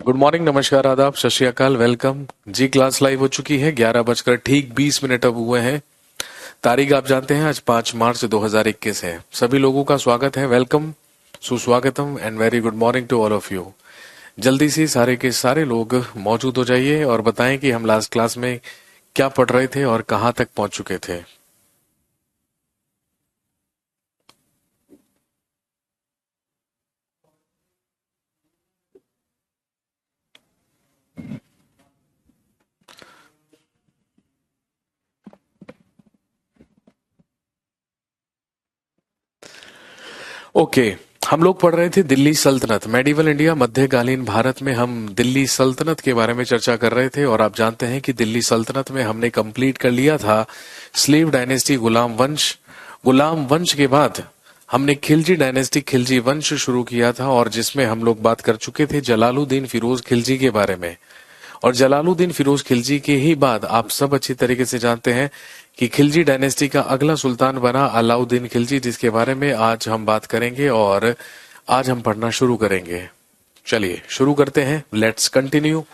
Good morning, नमस्कार, आदाब, सत श्री अकाल, वेलकम जी। क्लास लाइव हो चुकी है। 11 बजकर ठीक 20 मिनट अब हुए हैं। तारीख आप जानते हैं, आज 5 मार्च 2021 है। सभी लोगों का स्वागत है, वेलकम, सुस्वागतम and very good morning to all of you. जल्दी से सारे के सारे लोग मौजूद हो जाइए और बताएं कि हम लास्ट क्लास में क्या पढ़ रहे थे और कहां तक पहुंच चुके थे। ओके, हम लोग पढ़ रहे थे दिल्ली सल्तनत, मेडिवल इंडिया, मध्यकालीन भारत में हम दिल्ली सल्तनत के बारे में चर्चा कर रहे थे। और आप जानते हैं कि दिल्ली सल्तनत में हमने कंप्लीट कर लिया था स्लेव डायनेस्टी, गुलाम वंश। गुलाम वंश के बाद हमने खिलजी डायनेस्टी, खिलजी वंश शुरू किया था, और जिसमें हम लोग बात कर चुके थे जलालुद्दीन फिरोज खिलजी के बारे में। और जलालुद्दीन फिरोज खिलजी के ही बाद आप सब अच्छी तरीके से जानते हैं कि खिलजी डायनेस्टी का अगला सुल्तान बना अलाउद्दीन खिलजी, जिसके बारे में आज हम बात करेंगे और आज हम पढ़ना शुरू करेंगे। चलिए शुरू करते हैं, लेट्स कंटिन्यू।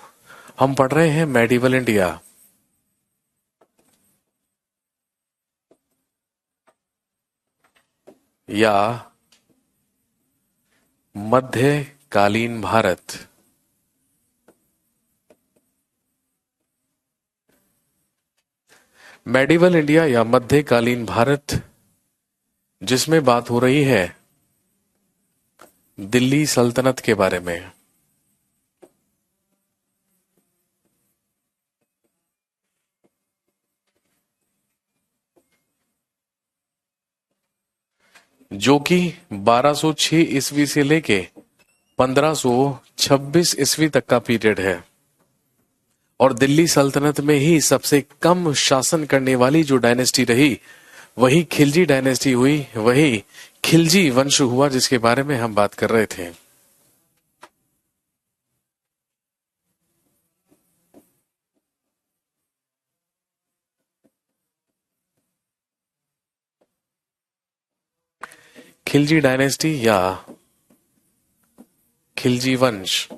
हम पढ़ रहे हैं मेडिवल इंडिया, या मध्यकालीन भारत। मेडिवल इंडिया या मध्यकालीन भारत, जिसमें बात हो रही है दिल्ली सल्तनत के बारे में। जो कि 1206 ईस्वी से लेके 1526 ईस्वी तक का पीरियड है। और दिल्ली सल्तनत में ही सबसे कम शासन करने वाली जो डायनेस्टी रही वही खिलजी डायनेस्टी हुई, वही खिलजी वंश हुआ, जिसके बारे में हम बात कर रहे थे। खिलजी डायनेस्टी या खिलजी वंश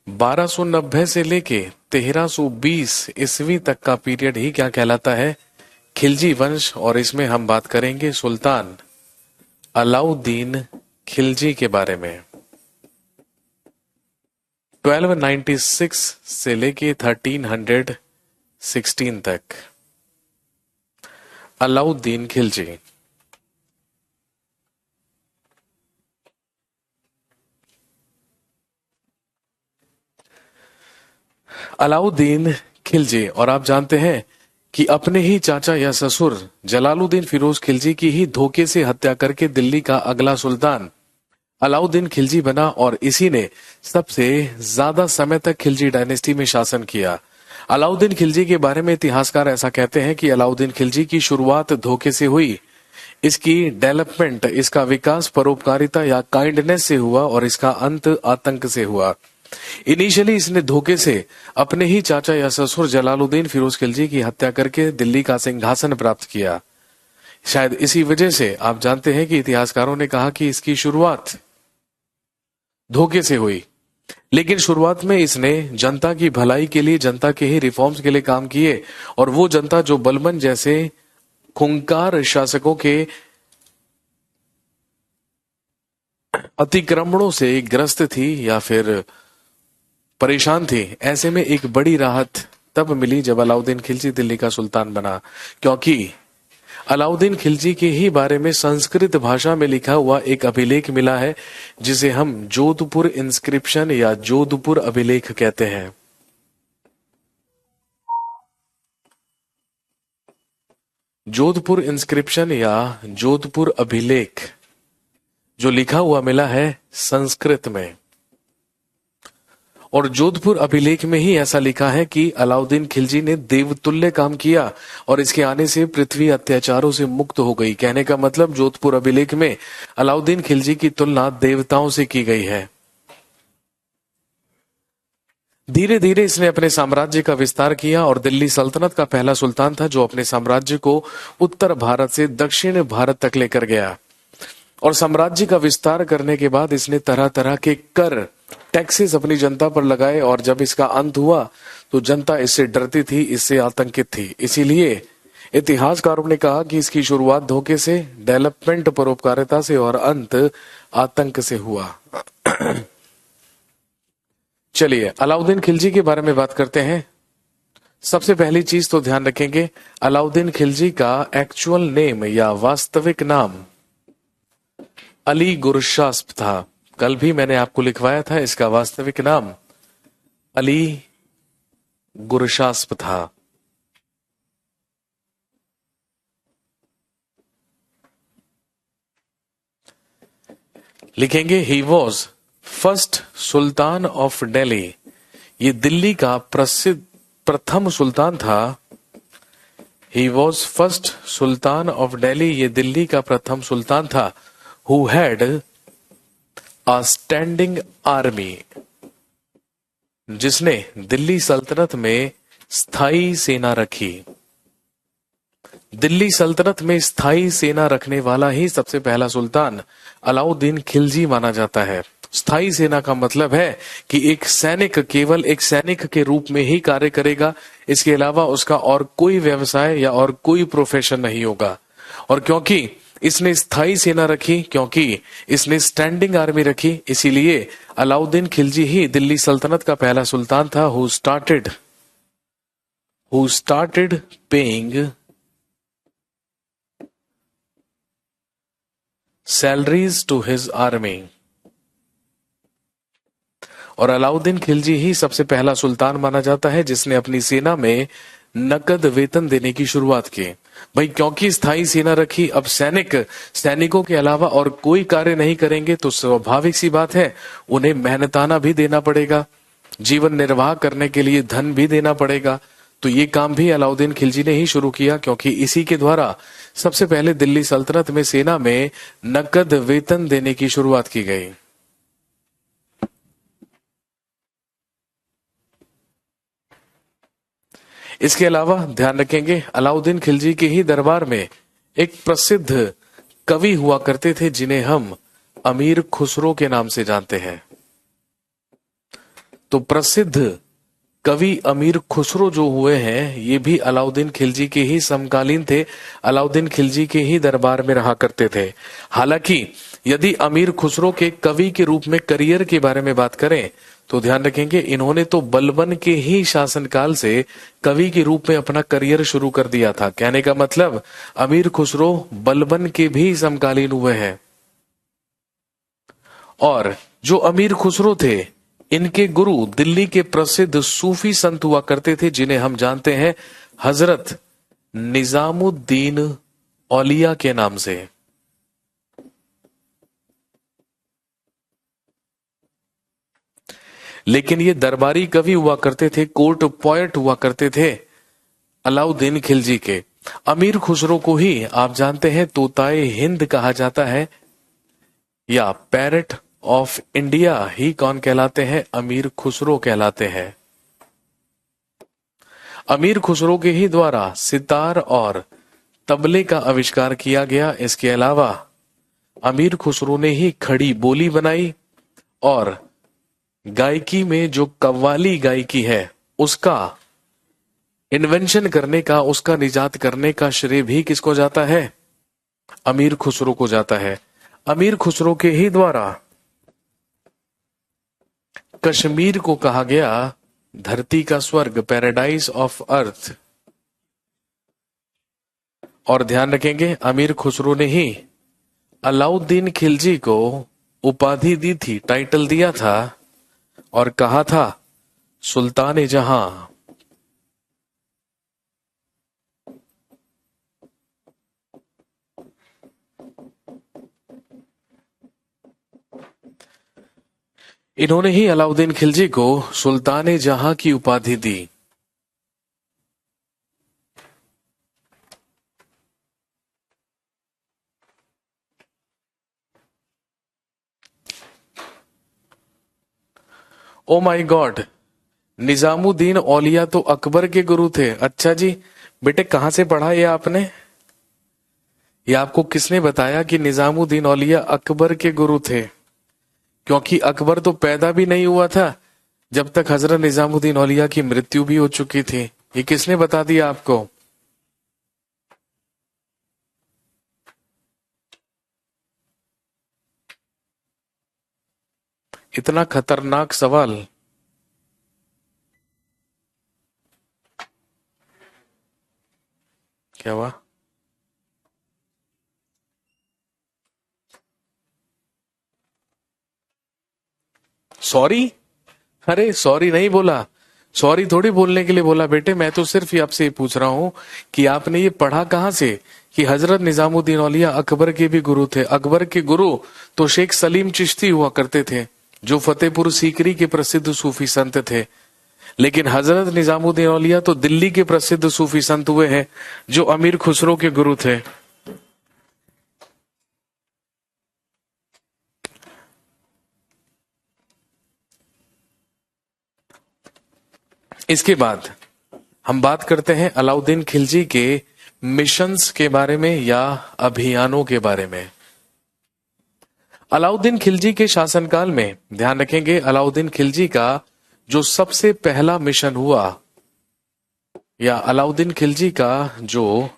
1290 से लेके 1320 ईस्वी तक का पीरियड ही क्या कहलाता है? खिलजी वंश। और इसमें हम बात करेंगे सुल्तान अलाउद्दीन खिलजी के बारे में। 1296 से लेके 1316 तक अलाउद्दीन खिलजी। अलाउद्दीन खिलजी, और आप जानते हैं कि अपने ही चाचा या ससुर जलालुद्दीन फिरोज खिलजी की ही धोखे से हत्या करके दिल्ली का अगला सुल्तान अलाउद्दीन खिलजी बना, और इसी ने सबसे ज्यादा समय तक खिलजी डायनेस्टी में शासन किया। अलाउद्दीन खिलजी के बारे में इतिहासकार ऐसा कहते हैं कि अलाउद्दीन खिलजी की शुरुआत धोखे से हुई, इसकी डेवलपमेंट, इसका विकास परोपकारिता या काइंडनेस से हुआ, और इसका अंत आतंक से हुआ। इनिशियली इसने धोखे से अपने ही चाचा या ससुर जलालुद्दीन फिरोज खिलजी की हत्या करके दिल्ली का सिंहासन प्राप्त किया। शायद इसी वजह से आप जानते हैं कि इतिहासकारों ने कहा कि इसकी शुरुआत धोखे से हुई। लेकिन शुरुआत में इसने जनता की भलाई के लिए, जनता के ही रिफॉर्म्स के लिए काम किए, और वो जनता जो बलबन जैसे खूंखार शासकों के अतिक्रमणों से ग्रस्त थी या फिर परेशान थी, ऐसे में एक बड़ी राहत तब मिली जब अलाउद्दीन खिलजी दिल्ली का सुल्तान बना। क्योंकि अलाउद्दीन खिलजी के ही बारे में संस्कृत भाषा में लिखा हुआ एक अभिलेख मिला है, जिसे हम जोधपुर इंस्क्रिप्शन या जोधपुर अभिलेख कहते हैं। जोधपुर इंस्क्रिप्शन या जोधपुर अभिलेख जो लिखा हुआ मिला है संस्कृत में, और जोधपुर अभिलेख में ही ऐसा लिखा है कि अलाउद्दीन खिलजी ने देवतुल्य काम किया, और इसके आने से पृथ्वी अत्याचारों से मुक्त हो गई। कहने का मतलब जोधपुर अभिलेख में अलाउद्दीन खिलजी की तुलना देवताओं से की गई है। धीरे धीरे इसने अपने साम्राज्य का विस्तार किया, और दिल्ली सल्तनत का पहला सुल्तान था जो अपने साम्राज्य को उत्तर भारत से दक्षिण भारत तक लेकर गया। और साम्राज्य का विस्तार करने के बाद इसने तरह तरह के कर टैक्सेस अपनी जनता पर लगाए, और जब इसका अंत हुआ तो जनता इससे डरती थी, इससे आतंकित थी। इसीलिए इतिहासकारों ने कहा कि इसकी शुरुआत धोखे से, डेवलपमेंट परोपकारिता से और अंत आतंक से हुआ। चलिए अलाउद्दीन खिलजी के बारे में बात करते हैं। सबसे पहली चीज तो ध्यान रखेंगे, अलाउद्दीन खिलजी का एक्चुअल नेम या वास्तविक नाम अली गुरशास्प था। कल भी मैंने आपको लिखवाया था, इसका वास्तविक नाम अली गुरशास्प था। लिखेंगे he was first sultan of Delhi. ये दिल्ली का प्रसिद्ध प्रथम सुल्तान था। ही was first sultan of Delhi, ये दिल्ली का प्रथम सुल्तान था। Who had a standing army, जिसने दिल्ली सल्तनत में स्थायी सेना रखी। दिल्ली सल्तनत में स्थायी सेना रखने वाला ही सबसे पहला सुल्तान अलाउद्दीन खिलजी माना जाता है। स्थायी सेना का मतलब है कि एक सैनिक केवल एक सैनिक के रूप में ही कार्य करेगा, इसके अलावा उसका और कोई व्यवसाय या और कोई प्रोफेशन नहीं होगा। और क्योंकि इसने स्थायी सेना रखी, क्योंकि इसने स्टैंडिंग आर्मी रखी, इसीलिए अलाउद्दीन खिलजी ही दिल्ली सल्तनत का पहला सुल्तान था who started paying salaries to his army. और अलाउद्दीन खिलजी ही सबसे पहला सुल्तान माना जाता है जिसने अपनी सेना में नकद वेतन देने की शुरुआत की। भाई क्योंकि स्थायी सेना रखी, अब सैनिकों के अलावा और कोई कार्य नहीं करेंगे, तो स्वाभाविक सी बात है उन्हें मेहनताना भी देना पड़ेगा, जीवन निर्वाह करने के लिए धन भी देना पड़ेगा। तो ये काम भी अलाउद्दीन खिलजी ने ही शुरू किया, क्योंकि इसी के द्वारा सबसे पहले दिल्ली सल्तनत में सेना में नकद वेतन देने की शुरुआत की गई। इसके अलावा ध्यान रखेंगे अलाउद्दीन खिलजी के ही दरबार में एक प्रसिद्ध कवि हुआ करते थे जिन्हें हम अमीर खुसरो के नाम से जानते हैं। तो प्रसिद्ध कवि अमीर खुसरो जो हुए हैं, ये भी अलाउद्दीन खिलजी के ही समकालीन थे, अलाउद्दीन खिलजी के ही दरबार में रहा करते थे। हालांकि यदि अमीर खुसरो के कवि के रूप में करियर के बारे में बात करें तो ध्यान रखेंगे इन्होंने तो बलबन के ही शासनकाल से कवि के रूप में अपना करियर शुरू कर दिया था। कहने का मतलब अमीर खुसरो बलबन के भी समकालीन हुए हैं। और जो अमीर खुसरो थे, इनके गुरु दिल्ली के प्रसिद्ध सूफी संत हुआ करते थे जिन्हें हम जानते हैं हजरत निजामुद्दीन औलिया के नाम से। लेकिन ये दरबारी कवि हुआ करते थे, कोर्ट पोएट हुआ करते थे अलाउद्दीन खिलजी के। अमीर खुसरो को ही आप जानते हैं तोताए हिंद कहा जाता है, या पैरट ऑफ इंडिया ही कौन कहलाते हैं? अमीर खुसरो कहलाते हैं। अमीर खुसरो के ही द्वारा सितार और तबले का आविष्कार किया गया। इसके अलावा अमीर खुसरो ने ही खड़ी बोली बनाई, और गायकी में जो कव्वाली गायकी है उसका इन्वेंशन करने का, उसका निजात करने का श्रेय भी किसको जाता है? अमीर खुसरो को जाता है। अमीर खुसरो के ही द्वारा कश्मीर को कहा गया धरती का स्वर्ग, पैराडाइज ऑफ अर्थ। और ध्यान रखेंगे अमीर खुसरो ने ही अलाउद्दीन खिलजी को उपाधि दी थी, टाइटल दिया था और कहा था सुल्तान जहां। इन्होंने ही अलाउद्दीन खिलजी को सुल्तान जहां की उपाधि दी। ओ माय गॉड, निजामुद्दीन औलिया तो अकबर के गुरु थे। अच्छा जी, बेटे कहां से पढ़ा ये आपने? ये आपको किसने बताया कि निजामुद्दीन औलिया अकबर के गुरु थे? क्योंकि अकबर तो पैदा भी नहीं हुआ था जब तक हजरत निजामुद्दीन औलिया की मृत्यु भी हो चुकी थी। ये किसने बता दिया आपको? इतना खतरनाक सवाल। क्या हुआ? सॉरी? अरे सॉरी नहीं बोला, सॉरी थोड़ी बोलने के लिए बोला बेटे। मैं तो सिर्फ ही आपसे पूछ रहा हूं कि आपने ये पढ़ा कहां से कि हजरत निजामुद्दीन औलिया अकबर के भी गुरु थे। अकबर के गुरु तो शेख सलीम चिश्ती हुआ करते थे, जो फतेहपुर सीकरी के प्रसिद्ध सूफी संत थे। लेकिन हजरत निजामुद्दीन औलिया तो दिल्ली के प्रसिद्ध सूफी संत हुए हैं, जो अमीर खुसरो के गुरु थे। इसके बाद हम बात करते हैं अलाउद्दीन खिलजी के मिशंस के बारे में या अभियानों के बारे में। अलाउद्दीन खिलजी के शासनकाल में ध्यान रखेंगे, अलाउद्दीन खिलजी का जो सबसे पहला मिशन हुआ या अलाउद्दीन खिलजी का जो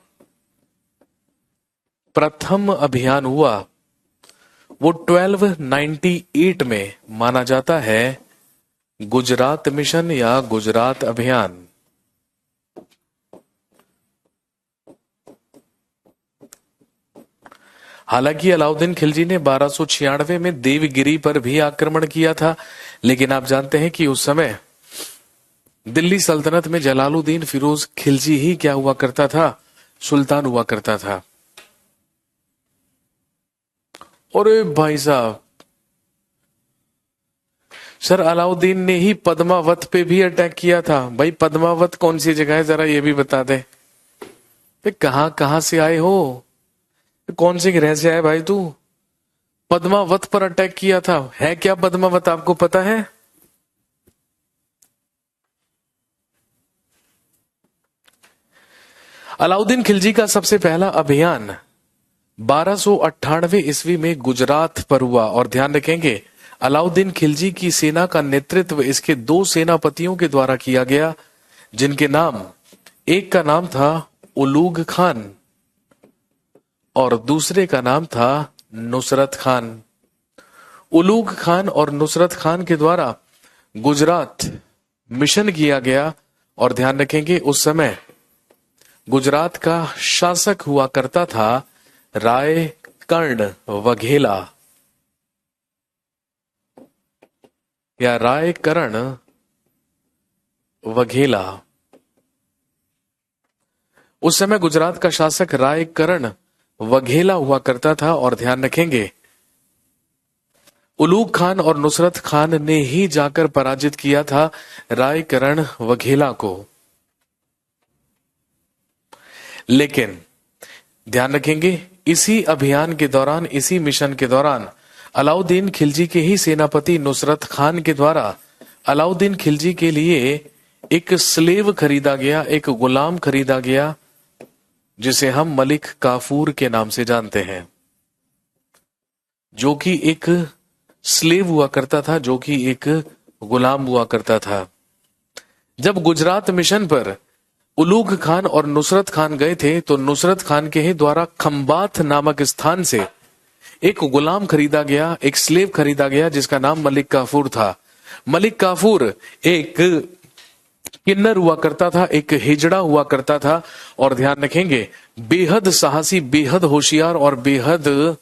प्रथम अभियान हुआ वो 1298 में माना जाता है गुजरात मिशन या गुजरात अभियान। हालांकि अलाउद्दीन खिलजी ने 1296 में देवगिरी पर भी आक्रमण किया था, लेकिन आप जानते हैं कि उस समय दिल्ली सल्तनत में जलालुद्दीन फिरोज खिलजी ही क्या हुआ करता था? सुल्तान हुआ करता था। अरे भाई साहब, सर अलाउद्दीन ने ही पद्मावत पे भी अटैक किया था। भाई पद्मावत कौन सी जगह है, जरा ये भी बता दे। कहां कहां से आए हो, कौन से ग्रह से आए भाई तू? पद्मावत पर अटैक किया था। है क्या पद्मावत, आपको पता है? अलाउद्दीन खिलजी का सबसे पहला अभियान 1298 ईस्वी में गुजरात पर हुआ। और ध्यान रखेंगे, अलाउद्दीन खिलजी की सेना का नेतृत्व इसके दो सेनापतियों के द्वारा किया गया, जिनके नाम, एक का नाम था उलूग खान और दूसरे का नाम था नुसरत खान। उलूग खान और नुसरत खान के द्वारा गुजरात मिशन किया गया। और ध्यान रखेंगे, उस समय गुजरात का शासक हुआ करता था राय कर्ण वघेला या राय कर्ण वघेला। उस समय गुजरात का शासक राय कर्ण वघेला हुआ करता था। और ध्यान रखेंगे, उलूग खान और नुसरत खान ने ही जाकर पराजित किया था राय कर्ण वघेला को। लेकिन ध्यान रखेंगे, इसी अभियान के दौरान, इसी मिशन के दौरान अलाउद्दीन खिलजी के ही सेनापति नुसरत खान के द्वारा अलाउद्दीन खिलजी के लिए एक स्लेव खरीदा गया, एक गुलाम खरीदा गया, जिसे हम मलिक काफूर के नाम से जानते हैं, जो कि एक स्लेव हुआ करता था, जो कि एक गुलाम हुआ करता था। जब गुजरात मिशन पर उलूग खान और नुसरत खान गए थे, तो नुसरत खान के ही द्वारा खंबात नामक स्थान से एक गुलाम खरीदा गया, एक स्लेव खरीदा गया, जिसका नाम मलिक काफूर था। मलिक काफूर एक किन्नर हुआ करता था, एक हिजड़ा हुआ करता था। और ध्यान रखेंगे, बेहद साहसी, बेहद होशियार और बेहद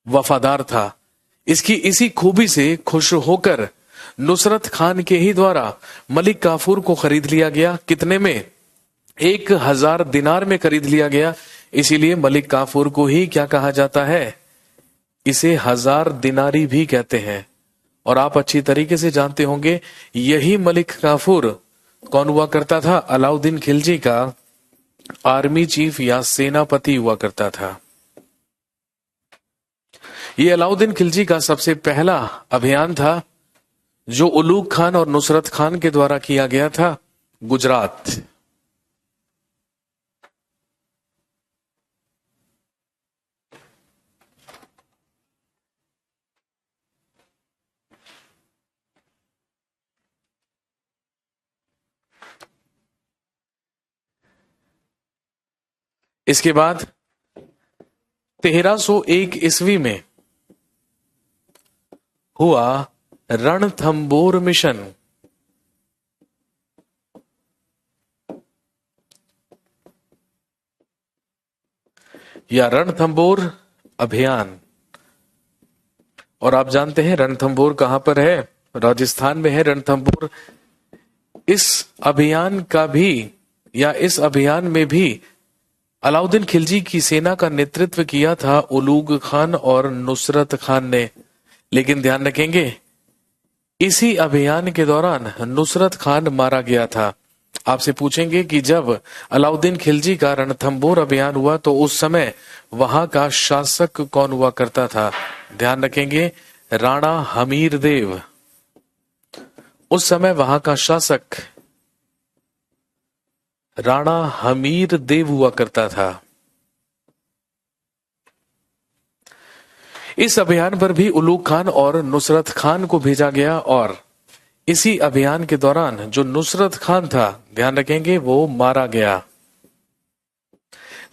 वफादार था। इसकी इसी खूबी से खुश होकर नुसरत खान के ही द्वारा मलिक काफूर को खरीद लिया गया। कितने में? 1000 दिनार में खरीद लिया गया। इसीलिए मलिक काफूर को ही क्या कहा जाता है? इसे 1000 दिनारी भी कहते हैं। और आप अच्छी तरीके से जानते होंगे, यही मलिक काफूर कौन हुआ करता था? अलाउद्दीन खिलजी का आर्मी चीफ या सेनापति हुआ करता था। ये अलाउद्दीन खिलजी का सबसे पहला अभियान था, जो उलूग खान और नुसरत खान के द्वारा किया गया था गुजरात। इसके बाद 1301 ईस्वी में हुआ रणथंबोर मिशन। या रणथंबोर अभियान। और आप जानते हैं रणथंबोर कहां पर है? राजस्थान में है रणथंबोर। इस अभियान का भी या इस अभियान में भी अलाउद्दीन खिलजी की सेना का नेतृत्व किया था उलूग खान और नुसरत खान ने। लेकिन ध्यान रखेंगे इसी अभियान के दौरान नुसरत खान मारा गया था। आपसे पूछेंगे कि जब अलाउद्दीन खिलजी का रणथंबोर अभियान हुआ तो उस समय वहां का शासक कौन हुआ करता था? ध्यान रखेंगे राणा हमीर देव। उस समय वहां का शासक राणा हमीर देव हुआ करता था। इस अभियान पर भी उलूग खान और नुसरत खान को भेजा गया और इसी अभियान के दौरान जो नुसरत खान था, ध्यान रखेंगे, वो मारा गया।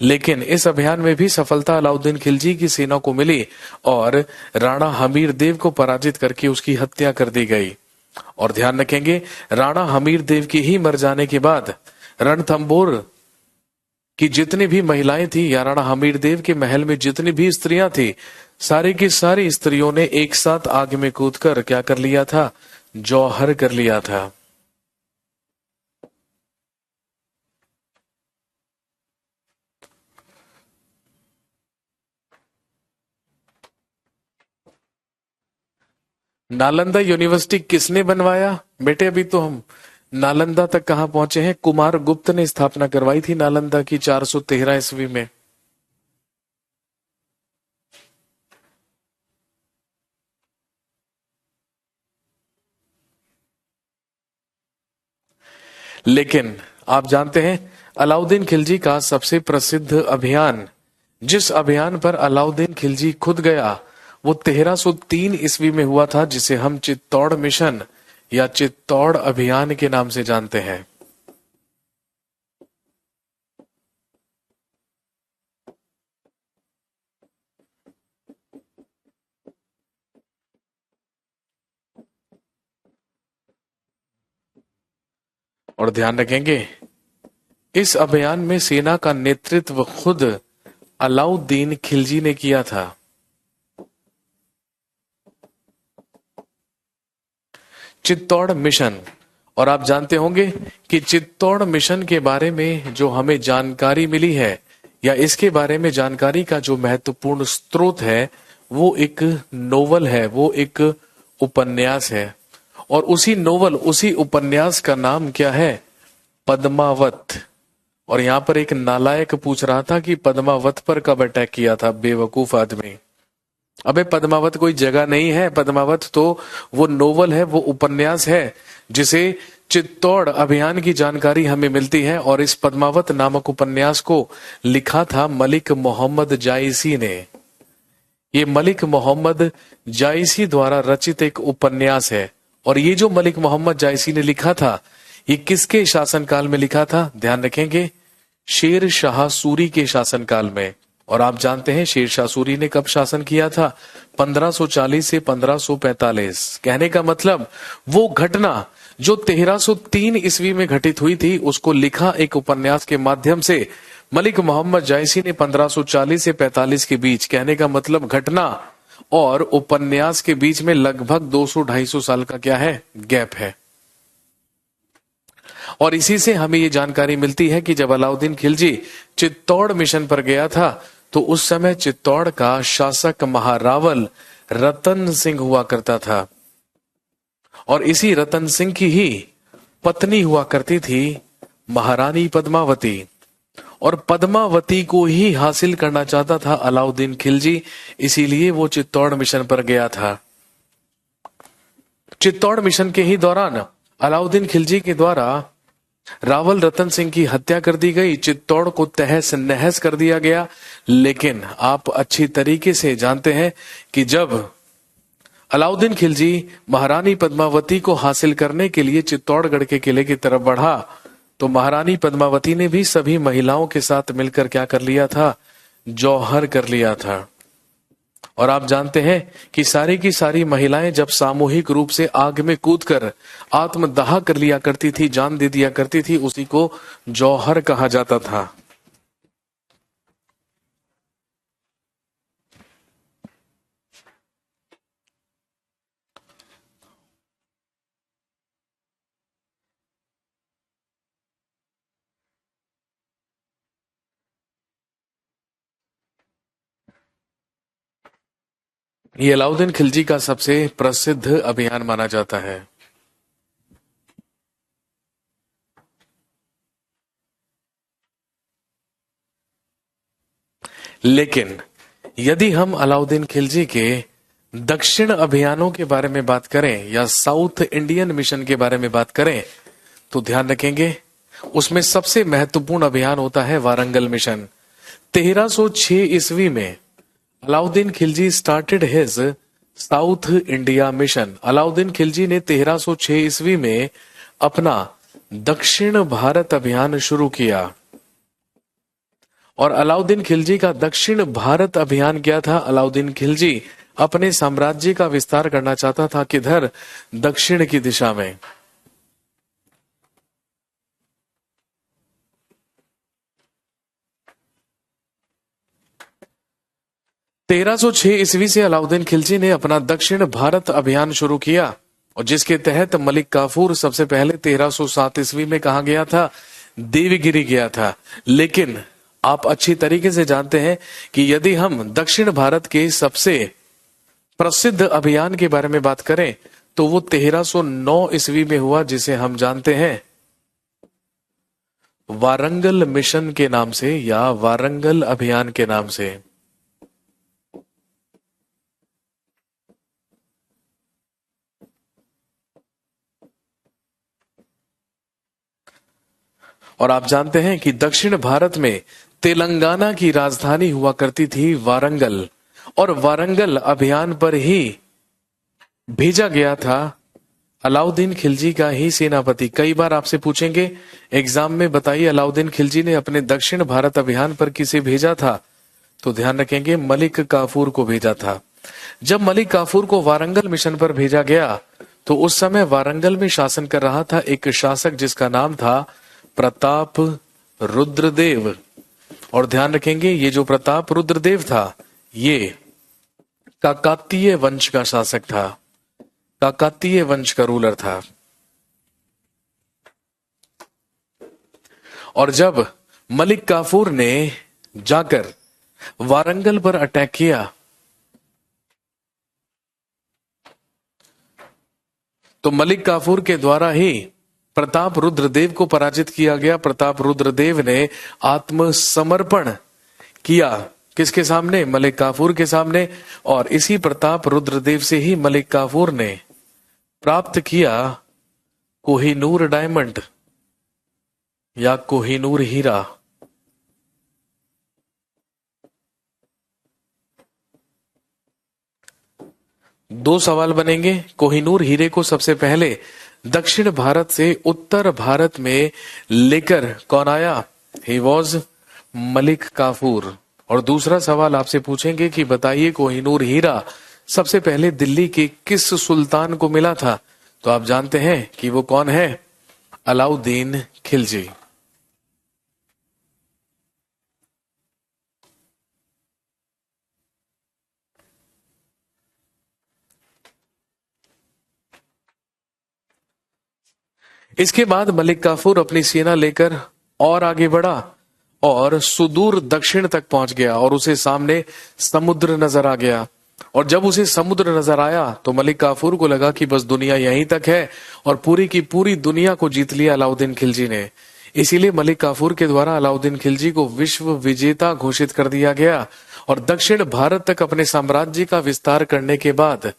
लेकिन इस अभियान में भी सफलता अलाउद्दीन खिलजी की सेना को मिली और राणा हमीर देव को पराजित करके उसकी हत्या कर दी गई। और ध्यान रखेंगे राणा हमीर देव के ही मर जाने के बाद रणथंबोर की जितनी भी महिलाएं थी या राणा हमीर देव के महल में जितनी भी स्त्रियां थी, सारी की सारी स्त्रियों ने एक साथ आग में कूदकर क्या कर लिया था? जौहर कर लिया था। नालंदा यूनिवर्सिटी किसने बनवाया? बेटे अभी तो हम नालंदा तक कहां पहुंचे हैं? कुमार गुप्त ने स्थापना करवाई थी नालंदा की 413 ईस्वी में। लेकिन आप जानते हैं अलाउद्दीन खिलजी का सबसे प्रसिद्ध अभियान, जिस अभियान पर अलाउद्दीन खिलजी खुद गया, वो 1303 ईस्वी में हुआ था, जिसे हम चित्तौड़ मिशन या चित्तौड़ अभियान के नाम से जानते हैं। और ध्यान रखेंगे इस अभियान में सेना का नेतृत्व खुद अलाउद्दीन खिलजी ने किया था। चित्तौड़ मिशन। और आप जानते होंगे कि चित्तौड़ मिशन के बारे में जो हमें जानकारी मिली है या इसके बारे में जानकारी का जो महत्वपूर्ण स्रोत है वो एक नोवेल है, वो एक उपन्यास है। और उसी नोवेल, उसी उपन्यास का नाम क्या है? पद्मावत। और यहां पर एक नालायक पूछ रहा था कि पद्मावत पर कब अटैक किया था? बेवकूफ आदमी। अबे पद्मावत कोई जगह नहीं है, पद्मावत तो वो नोवेल है, वो उपन्यास है जिसे चित्तौड़ अभियान की जानकारी हमें मिलती है। और इस पद्मावत नामक उपन्यास को लिखा था मलिक मोहम्मद जायसी ने। ये मलिक मोहम्मद जायसी द्वारा रचित एक उपन्यास है। और ये जो मलिक मोहम्मद जायसी ने लिखा था, ये किसके शासनकाल में लिखा था? ध्यान रखेंगे शेर शाह सूरी के शासनकाल में। और आप जानते हैं शेर शाह सूरी ने कब शासन किया था? 1540 से 1545। कहने का मतलब वो घटना जो 1303 ईस्वी में घटित हुई थी, उसको लिखा एक उपन्यास के माध्यम से मलिक मोहम्मद जायसी ने 1540 से 45 के बीच। कहने का मतलब घटना और उपन्यास के बीच में लगभग 200-250 साल का क्या है? गैप है। और इसी से हमें ये जानकारी मिलती है कि जब अलाउद्दीन खिलजी चित्तौड़ मिशन पर गया था तो उस समय चित्तौड़ का शासक महारावल रतन सिंह हुआ करता था। और इसी रतन सिंह की ही पत्नी हुआ करती थी महारानी पद्मावती। और पद्मावती को ही हासिल करना चाहता था अलाउद्दीन खिलजी, इसीलिए वो चित्तौड़ मिशन पर गया था। चित्तौड़ मिशन के ही दौरान अलाउद्दीन खिलजी के द्वारा रावल रतन सिंह की हत्या कर दी गई, चित्तौड़ को तहस नहस कर दिया गया। लेकिन आप अच्छी तरीके से जानते हैं कि जब अलाउद्दीन खिलजी महारानी पद्मावती को हासिल करने के लिए चित्तौड़गढ़ के किले की तरफ बढ़ा तो महारानी पद्मावती ने भी सभी महिलाओं के साथ मिलकर क्या कर लिया था? जौहर कर लिया था। और आप जानते हैं कि सारी की सारी महिलाएं जब सामूहिक रूप से आग में कूदकर आत्मदाह कर लिया करती थी, जान दे दिया करती थी, उसी को जौहर कहा जाता था। ये अलाउद्दीन खिलजी का सबसे प्रसिद्ध अभियान माना जाता है। लेकिन यदि हम अलाउद्दीन खिलजी के दक्षिण अभियानों के बारे में बात करें या साउथ इंडियन मिशन के बारे में बात करें तो ध्यान रखेंगे उसमें सबसे महत्वपूर्ण अभियान होता है वारंगल मिशन। 1306 ईस्वी में Alauddin Khilji started his south India mission. Alauddin Khilji ने 1306 ईस्वी में अपना दक्षिण भारत अभियान शुरू किया। और अलाउद्दीन खिलजी का दक्षिण भारत अभियान क्या था? अलाउद्दीन खिलजी अपने साम्राज्य का विस्तार करना चाहता था। किधर? दक्षिण की दिशा में। तेरह सौ छह ईस्वी से अलाउद्दीन खिलजी ने अपना दक्षिण भारत अभियान शुरू किया और जिसके तहत मलिक काफूर सबसे पहले 1307 ईस्वी में कहा गया था? देवगिरी गया था। लेकिन आप अच्छी तरीके से जानते हैं कि यदि हम दक्षिण भारत के सबसे प्रसिद्ध अभियान के बारे में बात करें तो वो 1309 ईस्वी में हुआ, जिसे हम जानते हैं वारंगल मिशन के नाम से या वारंगल अभियान के नाम से। और आप जानते हैं कि दक्षिण भारत में तेलंगाना की राजधानी हुआ करती थी वारंगल, और वारंगल अभियान पर ही भेजा गया था अलाउद्दीन खिलजी का ही सेनापति। कई बार आपसे पूछेंगे एग्जाम में, बताइए अलाउद्दीन खिलजी ने अपने दक्षिण भारत अभियान पर किसे भेजा था? तो ध्यान रखेंगे मलिक काफूर को भेजा था। जब मलिक काफूर को वारंगल मिशन पर भेजा गया तो उस समय वारंगल में शासन कर रहा था एक शासक जिसका नाम था प्रताप रुद्रदेव। और ध्यान रखेंगे ये जो प्रताप रुद्रदेव था ये काकातीय वंश का शासक था, काकातीय वंश का रूलर था। और जब मलिक काफूर ने जाकर वारंगल पर अटैक किया तो मलिक काफूर के द्वारा ही प्रताप रुद्रदेव को पराजित किया गया। प्रताप रुद्रदेव ने आत्मसमर्पण किया किसके सामने? मलिक काफूर के सामने। और इसी प्रताप रुद्रदेव से ही मलिक काफूर ने प्राप्त किया कोहिनूर डायमंड या कोहिनूर हीरा। दो सवाल बनेंगे। कोहिनूर हीरे को सबसे पहले दक्षिण भारत से उत्तर भारत में लेकर कौन आया? He was Malik Kafur. और दूसरा सवाल आपसे पूछेंगे कि बताइए कोहिनूर हीरा सबसे पहले दिल्ली के किस सुल्तान को मिला था? तो आप जानते हैं कि वो कौन है? अलाउद्दीन खिलजी। इसके बाद मलिक काफूर अपनी सेना लेकर और आगे बढ़ा और सुदूर दक्षिण तक पहुंच गया और उसे सामने समुद्र नजर आ गया। और जब उसे समुद्र नजर आया तो मलिक काफूर को लगा कि बस दुनिया यहीं तक है और पूरी की पूरी दुनिया को जीत लिया अलाउद्दीन खिलजी ने। इसीलिए मलिक काफूर के द्वारा अलाउद्दीन खिलजी को विश्व विजेता घोषित कर दिया गया। और दक्षिण भारत तक अपने साम्राज्य का विस्तार करने के बाद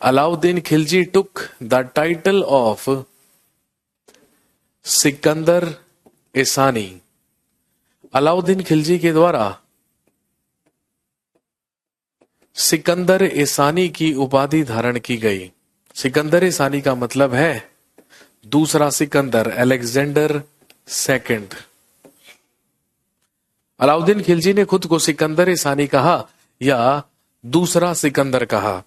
Alauddin Khilji took the title of Sikandar Isani. Alauddin Khilji के द्वारा सिकंदर ईसानी की उपाधि धारण की गई। सिकंदर ईसानी का मतलब है दूसरा सिकंदर, अलेक्जेंडर सेकंड। अलाउद्दीन खिलजी ने खुद को सिकंदर सानी कहा या दूसरा सिकंदर कहा,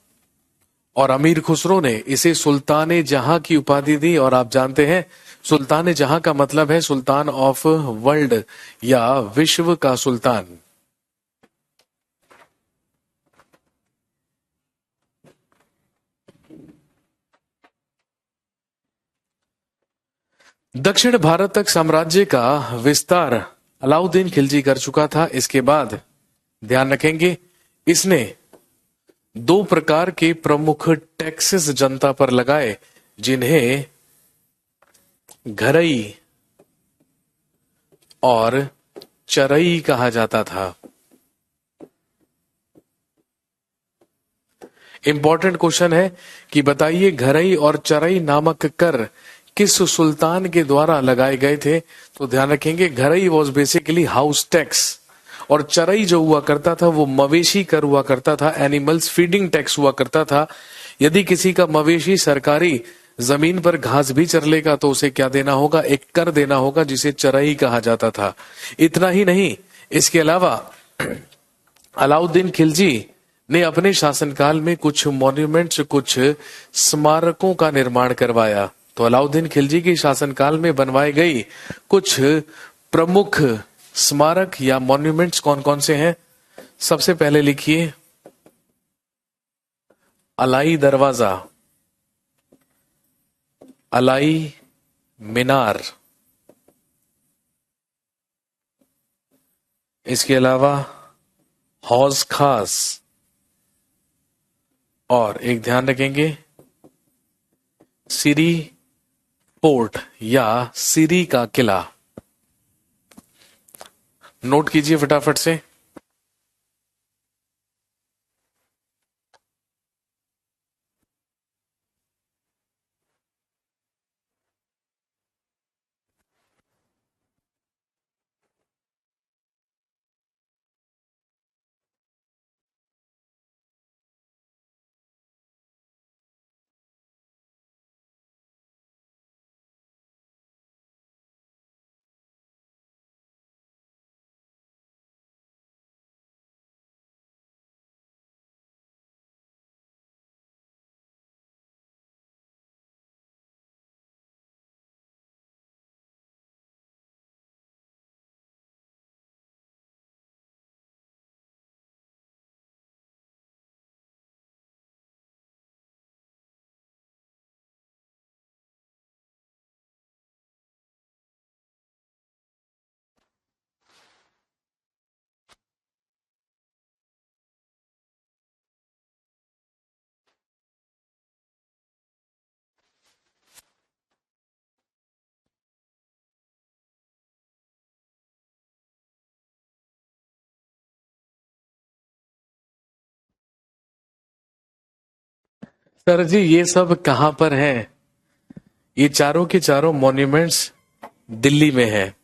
और अमीर खुसरो ने इसे सुल्तान जहां की उपाधि दी। और आप जानते हैं सुल्तान जहां का मतलब है सुल्तान ऑफ वर्ल्ड या विश्व का सुल्तान। दक्षिण भारत तक साम्राज्य का विस्तार अलाउद्दीन खिलजी कर चुका था। इसके बाद ध्यान रखेंगे इसने दो प्रकार के प्रमुख टैक्सेस जनता पर लगाए, जिन्हें घरई और चरई कहा जाता था। इंपॉर्टेंट क्वेश्चन है कि बताइए घरई और चरई नामक कर किस सुल्तान के द्वारा लगाए गए थे। तो ध्यान रखेंगे घरई वॉज बेसिकली हाउस टैक्स, और चरई जो हुआ करता था वो मवेशी कर हुआ करता था, एनिमल्स फीडिंग टैक्स हुआ करता था। यदि किसी का मवेशी सरकारी जमीन पर घास भी चर लेगा तो उसे क्या देना होगा, एक कर देना होगा जिसे चरई कहा जाता था। इतना ही नहीं, इसके अलावा अलाउद्दीन खिलजी ने अपने शासनकाल में कुछ मॉन्यूमेंट्स, कुछ स्मारकों का निर्माण करवाया। तो अलाउद्दीन खिलजी के शासनकाल में बनवाई गई कुछ प्रमुख स्मारक या मॉन्यूमेंट्स कौन कौन से हैं। सबसे पहले लिखिए अलाई दरवाजा, अलाई मीनार, इसके अलावा हौज खास, और एक ध्यान रखेंगे सिरी फोर्ट या सिरी का किला। नोट कीजिए फटाफट से। सर जी ये सब कहां पर है? ये चारों के चारों मॉन्यूमेंट्स दिल्ली में है।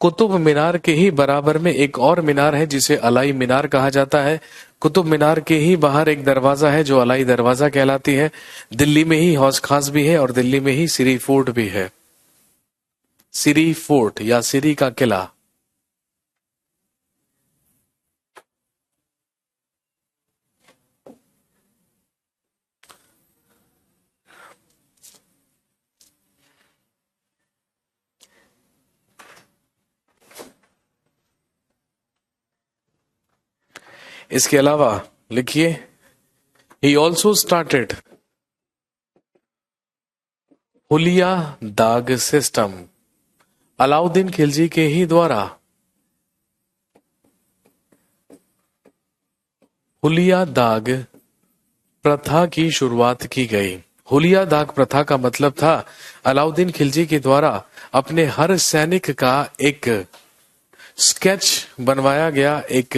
कुतुब मीनार के ही बराबर में एक और मीनार है जिसे अलाई मीनार कहा जाता है। कुतुब मीनार के ही बाहर एक दरवाजा है जो अलाई दरवाजा कहलाती है। दिल्ली में ही हौज खास भी है और दिल्ली में ही सिरी फोर्ट भी है। सिरी फोर्ट या सिरी का किला। इसके अलावा लिखिए ही ऑल्सो स्टार्टेड हुलिया दाग सिस्टम। अलाउद्दीन खिलजी के ही द्वारा हुलिया दाग प्रथा की शुरुआत की गई। हुलिया दाग प्रथा का मतलब था अलाउद्दीन खिलजी के द्वारा अपने हर सैनिक का एक स्केच बनवाया गया, एक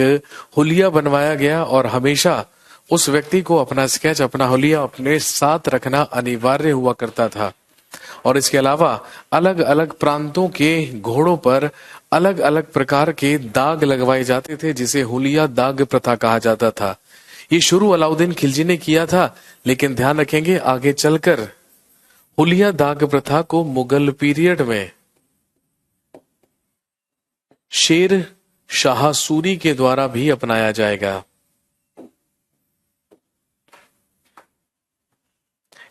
हुलिया बनवाया गया, और हमेशा उस व्यक्ति को अपना स्केच, अपना हुलिया अपने साथ रखना अनिवार्य हुआ करता था। और इसके अलावा अलग अलग प्रांतों के घोड़ों पर अलग अलग प्रकार के दाग लगवाए जाते थे जिसे हुलिया दाग प्रथा कहा जाता था। ये शुरू अलाउद्दीन खिलजी ने किया था, लेकिन ध्यान रखेंगे आगे चलकर हुलिया दाग प्रथा को मुगल पीरियड में शेर शाह सूरी के द्वारा भी अपनाया जाएगा।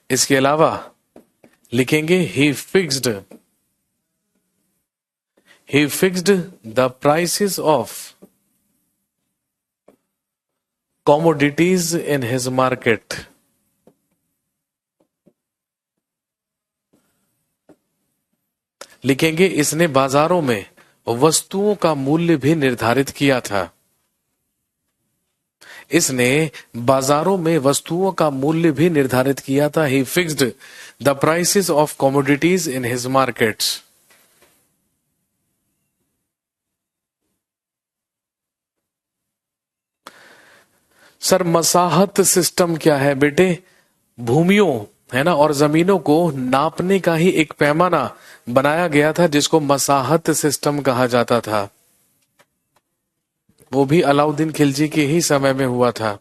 इसके अलावा लिखेंगे he fixed the prices of commodities in his market. लिखेंगे इसने बाजारों में वस्तुओं का मूल्य भी निर्धारित किया था। इसने बाजारों में वस्तुओं का मूल्य भी निर्धारित किया था। He fixed the prices of commodities in his markets. Sir मसाहत सिस्टम क्या है बेटे? भूमियों है ना और जमीनों को नापने का ही एक पैमाना बनाया गया था जिसको मसाहत सिस्टम कहा जाता था। वो भी अलाउद्दीन खिलजी के ही समय में हुआ था।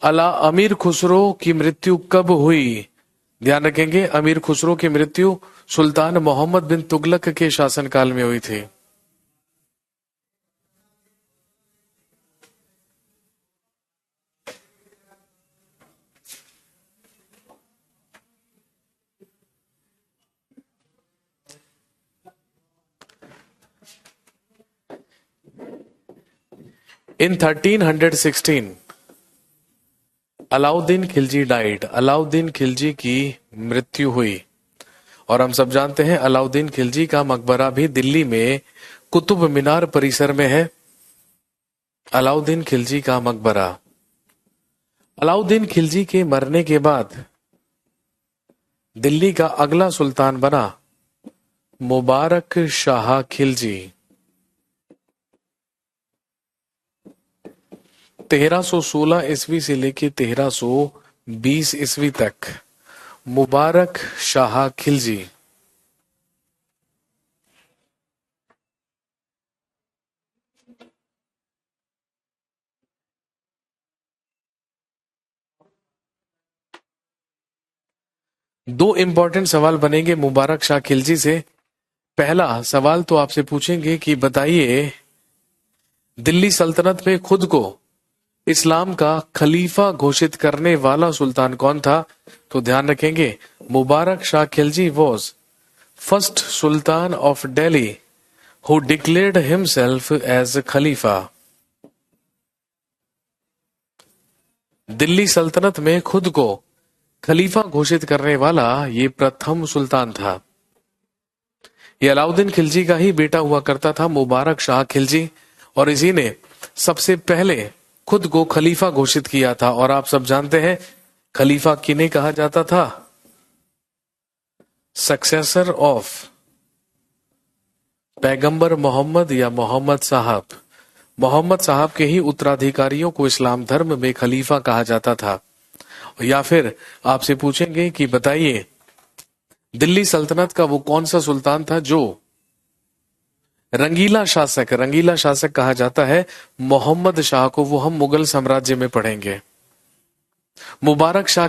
अमीर खुसरो की मृत्यु कब हुई? ध्यान रखेंगे अमीर खुसरो की मृत्यु सुल्तान मोहम्मद बिन तुगलक के शासनकाल में हुई थी। In 1316 Alauddin Khilji died. अलाउद्दीन खिलजी की मृत्यु हुई और हम सब जानते हैं अलाउद्दीन खिलजी का मकबरा भी दिल्ली में कुतुब मीनार परिसर में है। अलाउद्दीन खिलजी का मकबरा। अलाउद्दीन खिलजी के मरने के बाद दिल्ली का अगला सुल्तान बना मुबारक शाह खिलजी। 1316 ईस्वी से लेकर 1320 ईस्वी तक मुबारक शाह खिलजी। दो इंपॉर्टेंट सवाल बनेंगे मुबारक शाह खिलजी से। पहला सवाल तो आपसे पूछेंगे कि बताइए दिल्ली सल्तनत में खुद को इस्लाम का खलीफा घोषित करने वाला सुल्तान कौन था? तो ध्यान रखेंगे Mubarak Shah Khilji was first sultan of Delhi who declared himself as khalifa. Delhi सल्तनत में खुद को खलीफा घोषित करने वाला ये प्रथम सुल्तान था। ये अलाउद्दीन खिलजी का ही बेटा हुआ करता था मुबारक शाह खिलजी और इसी ने सबसे पहले खुद को खलीफा घोषित किया था। और आप सब जानते हैं खलीफा किन्हें कहा जाता था? सक्सेसर ऑफ पैगंबर मोहम्मद या मोहम्मद साहब। मोहम्मद साहब के ही उत्तराधिकारियों को इस्लाम धर्म में खलीफा कहा जाता था। या फिर आपसे पूछेंगे कि बताइए दिल्ली सल्तनत का वो कौन सा सुल्तान था जो रंगीला शासक कहा जाता है मोहम्मद शाह को? वो हम मुगल साम्राज्य में पढ़ेंगे। मुबारक शाह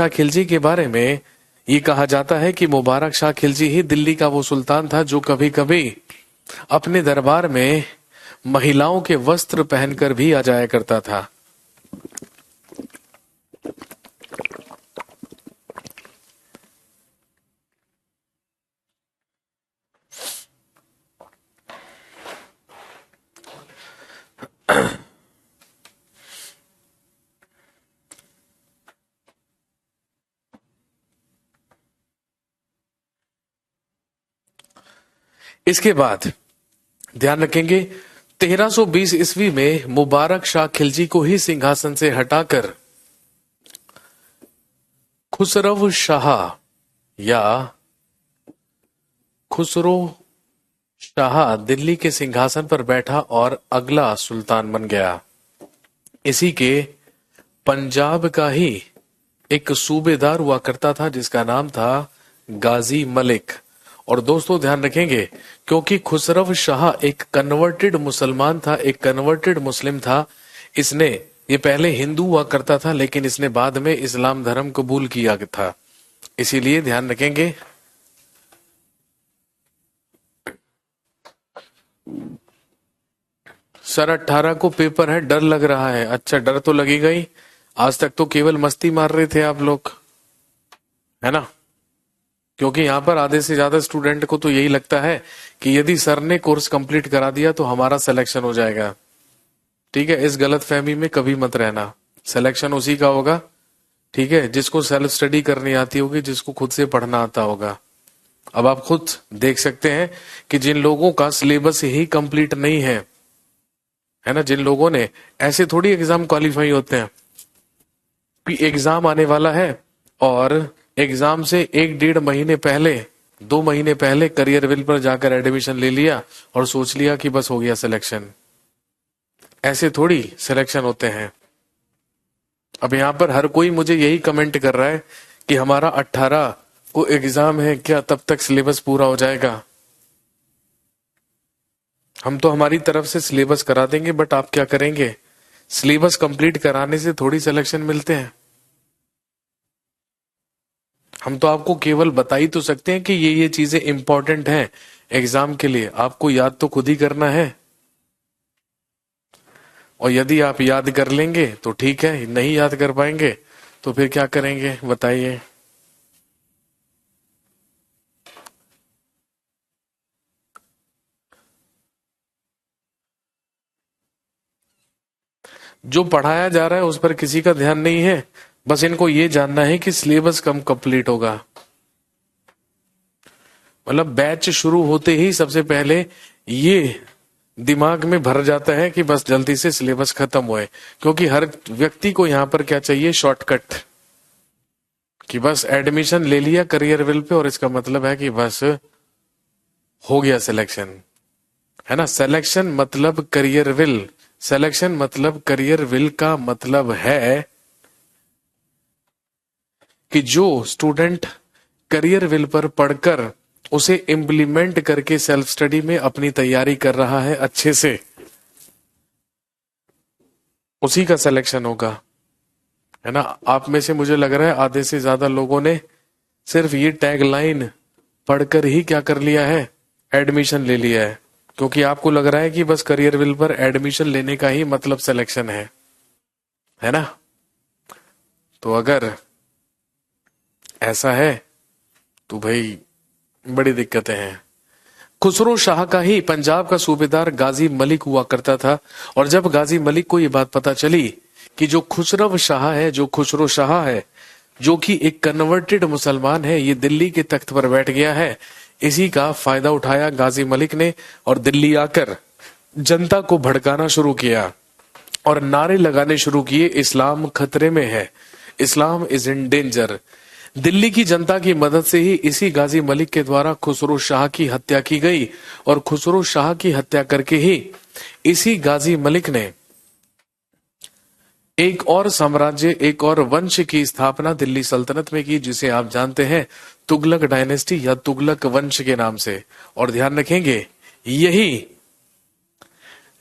खिलजी के बारे में ये कहा जाता है कि मुबारक शाह खिलजी ही दिल्ली का वो सुल्तान था जो कभी कभी अपने दरबार में महिलाओं के वस्त्र पहनकर भी आ जाया करता था। इसके बाद ध्यान रखेंगे 1320 ईस्वी में मुबारक शाह खिलजी को ही सिंहासन से हटाकर खुसरो शाह दिल्ली के सिंहासन पर बैठा और अगला सुल्तान बन गया। इसी के पंजाब का ही एक सूबेदार हुआ करता था जिसका नाम था गाजी मलिक और दोस्तों ध्यान रखेंगे, क्योंकि खुसरव शाह एक कन्वर्टेड मुसलमान था, एक कन्वर्टेड मुस्लिम था। इसने, ये पहले हिंदू हुआ करता था लेकिन इसने बाद में इस्लाम धर्म कबूल किया था, इसीलिए ध्यान रखेंगे। सर 18 को पेपर है, डर लग रहा है। अच्छा, डर तो लगेगा ही, आज तक तो केवल मस्ती मार रहे थे आप लोग, है ना। क्योंकि यहाँ पर आधे से ज्यादा स्टूडेंट को तो यही लगता है कि यदि सर ने कोर्स कंप्लीट करा दिया तो हमारा सिलेक्शन हो जाएगा। ठीक है, इस गलत फहमी में कभी मत रहना। सिलेक्शन उसी का होगा, ठीक है, जिसको सेल्फ स्टडी करनी आती होगी, जिसको खुद से पढ़ना आता होगा। अब आप खुद देख सकते हैं कि जिन लोगों का सिलेबस ही कंप्लीट नहीं है ना, जिन लोगों ने, ऐसे थोड़ी एग्जाम क्वालिफाई होते हैं कि एग्जाम आने वाला है और एग्जाम से 1-1.5 महीने पहले, 2 महीने पहले करियर विल पर जाकर एडमिशन ले लिया और सोच लिया कि बस हो गया सिलेक्शन। ऐसे थोड़ी सिलेक्शन होते हैं। अब यहां पर हर कोई मुझे यही कमेंट कर रहा है कि हमारा 18 को एग्जाम है, क्या तब तक सिलेबस पूरा हो जाएगा। हम तो हमारी तरफ से सिलेबस करा देंगे, बट आप क्या करेंगे, सिलेबस कंप्लीट कराने से थोड़ी सिलेक्शन मिलते हैं। हम तो आपको केवल बता ही तो सकते हैं कि ये चीजें इंपॉर्टेंट हैं एग्जाम के लिए, आपको याद तो खुद ही करना है। और यदि आप याद कर लेंगे तो ठीक है, नहीं याद कर पाएंगे तो फिर क्या करेंगे बताइए। जो पढ़ाया जा रहा है उस पर किसी का ध्यान नहीं है, बस इनको ये जानना है कि सिलेबस कब कंप्लीट होगा। मतलब बैच शुरू होते ही सबसे पहले ये दिमाग में भर जाता है कि बस जल्दी से सिलेबस खत्म होए, क्योंकि हर व्यक्ति को यहाँ पर क्या चाहिए, शॉर्टकट, कि बस एडमिशन ले लिया करियर विल पे और इसका मतलब है कि बस हो गया सिलेक्शन, है ना। सिलेक्शन मतलब करियर विल, सिलेक्शन मतलब करियर विल का मतलब है कि जो स्टूडेंट करियर विल पर पढ़कर उसे इम्प्लीमेंट करके सेल्फ स्टडी में अपनी तैयारी कर रहा है अच्छे से, उसी का सिलेक्शन होगा, है ना। आप में से मुझे लग रहा है आधे से ज्यादा लोगों ने सिर्फ ये टैग लाइन पढ़कर ही क्या कर लिया है, एडमिशन ले लिया है, क्योंकि आपको लग रहा है कि बस करियर विल पर एडमिशन लेने का ही मतलब सिलेक्शन है ना। तो अगर ऐसा है तो भाई बड़ी दिक्कतें हैं। खुसरो शाह का ही पंजाब का सूबेदार गाजी मलिक हुआ करता था, और जब गाजी मलिक को ये बात पता चली कि जो खुसरव शाह है, जो खुसरो शाह है, जो कि एक कन्वर्टेड मुसलमान है, ये दिल्ली के तख्त पर बैठ गया है, इसी का फायदा उठाया गाजी मलिक ने और दिल्ली आकर जनता को भड़काना शुरू किया और नारे लगाने शुरू किए, इस्लाम खतरे में है, Islam is in danger. Delhi की जनता की मदद से ही इसी गाजी मलिक के द्वारा खुसरो शाह की हत्या की गई, और खुसरो शाह की हत्या करके ही इसी गाजी मलिक ने एक और साम्राज्य, एक और वंश की स्थापना दिल्ली सल्तनत में की, जिसे आप जानते हैं तुगलक डायनेस्टी या तुगलक वंश के नाम से। और ध्यान रखेंगे, यही